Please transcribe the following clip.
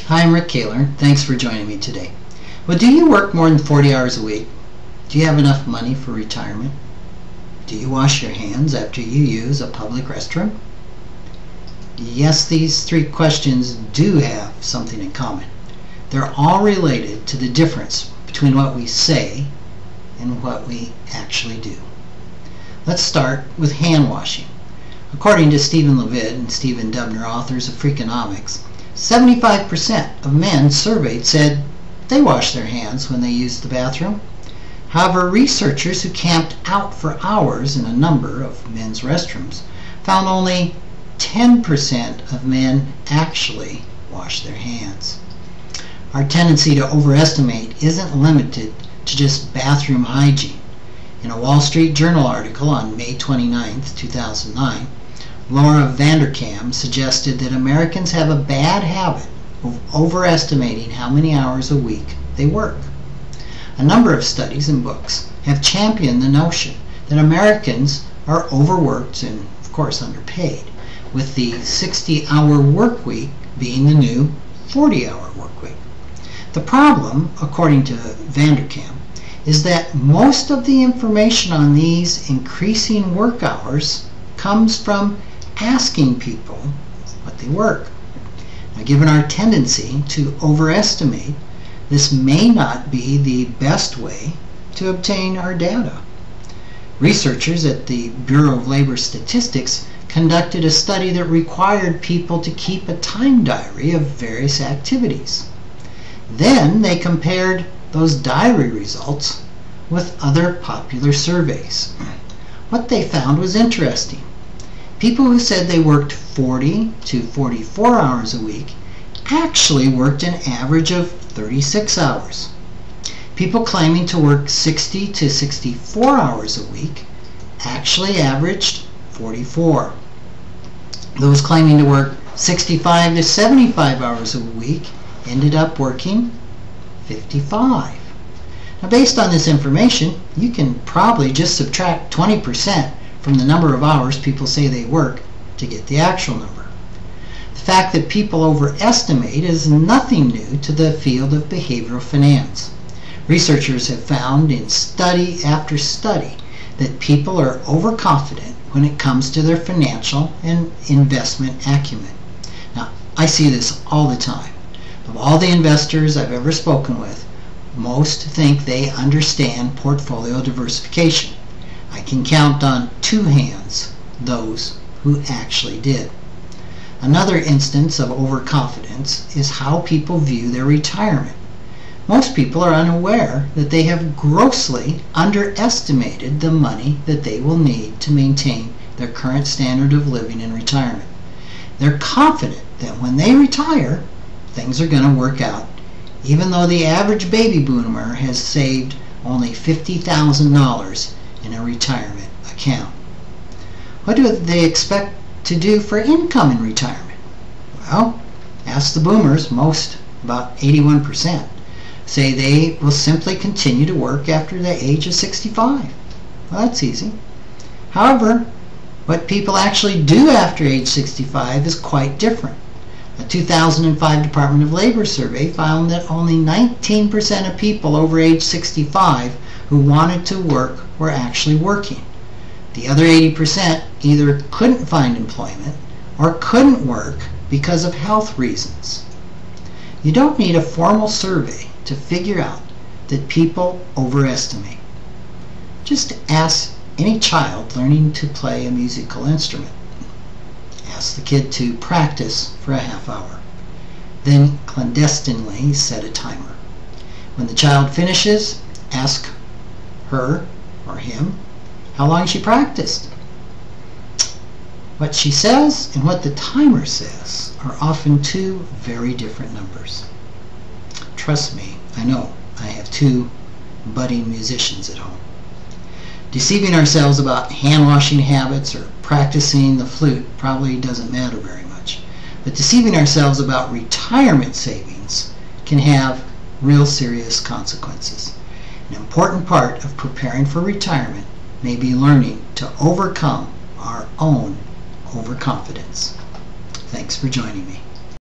Hi, I'm Rick Kahler. Thanks for joining me today. Well, do you work more than 40 hours a week? Do you have enough money for retirement? Do you wash your hands after you use a public restroom? Yes, these three questions do have something in common. They're all related to the difference between what we say and what we actually do. Let's start with hand washing. According to Stephen Levitt and Stephen Dubner, authors of Freakonomics, 75% of men surveyed said they wash their hands when they use the bathroom. However, researchers who camped out for hours in a number of men's restrooms found only 10% of men actually wash their hands. Our tendency to overestimate isn't limited to just bathroom hygiene. In a Wall Street Journal article on May 29, 2009, Laura Vanderkam suggested that Americans have a bad habit of overestimating how many hours a week they work. A number of studies and books have championed the notion that Americans are overworked and, of course, underpaid, with the 60-hour work week being the new 40-hour work week. The problem, according to Vanderkam, is that most of the information on these increasing work hours comes from asking people what they work. Now, given our tendency to overestimate, this may not be the best way to obtain our data. Researchers at the Bureau of Labor Statistics conducted a study that required people to keep a time diary of various activities. Then they compared those diary results with other popular surveys. What they found was interesting. People who said they worked 40 to 44 hours a week actually worked an average of 36 hours. People claiming to work 60 to 64 hours a week actually averaged 44. Those claiming to work 65 to 75 hours a week ended up working 55. Now, based on this information, you can probably just subtract 20% from the number of hours people say they work to get the actual number. The fact that people overestimate is nothing new to the field of behavioral finance. Researchers have found in study after study that people are overconfident when it comes to their financial and investment acumen. Now, I see this all the time. Of all the investors I've ever spoken with, most think they understand portfolio diversification. I can count on two hands those who actually did. Another instance of overconfidence is how people view their retirement. Most people are unaware that they have grossly underestimated the money that they will need to maintain their current standard of living in retirement. They're confident that when they retire, things are going to work out, even though the average baby boomer has saved only $50,000 in a retirement account. What do they expect to do for income in retirement? Well, ask the boomers. Most, about 81%, say they will simply continue to work after the age of 65. Well, that's easy. However, what people actually do after age 65 is quite different. A 2005 Department of Labor survey found that only 19% of people over age 65 who wanted to work were actually working. The other 80% either couldn't find employment or couldn't work because of health reasons. You don't need a formal survey to figure out that people overestimate. Just ask any child learning to play a musical instrument. Ask the kid to practice for a half hour. Then clandestinely set a timer. When the child finishes, ask her or him how long she practiced. What she says and what the timer says are often two very different numbers. Trust me, I know. I have two budding musicians at home. Deceiving ourselves about hand-washing habits or practicing the flute probably doesn't matter very much. But deceiving ourselves about retirement savings can have real serious consequences. An important part of preparing for retirement may be learning to overcome our own overconfidence. Thanks for joining me.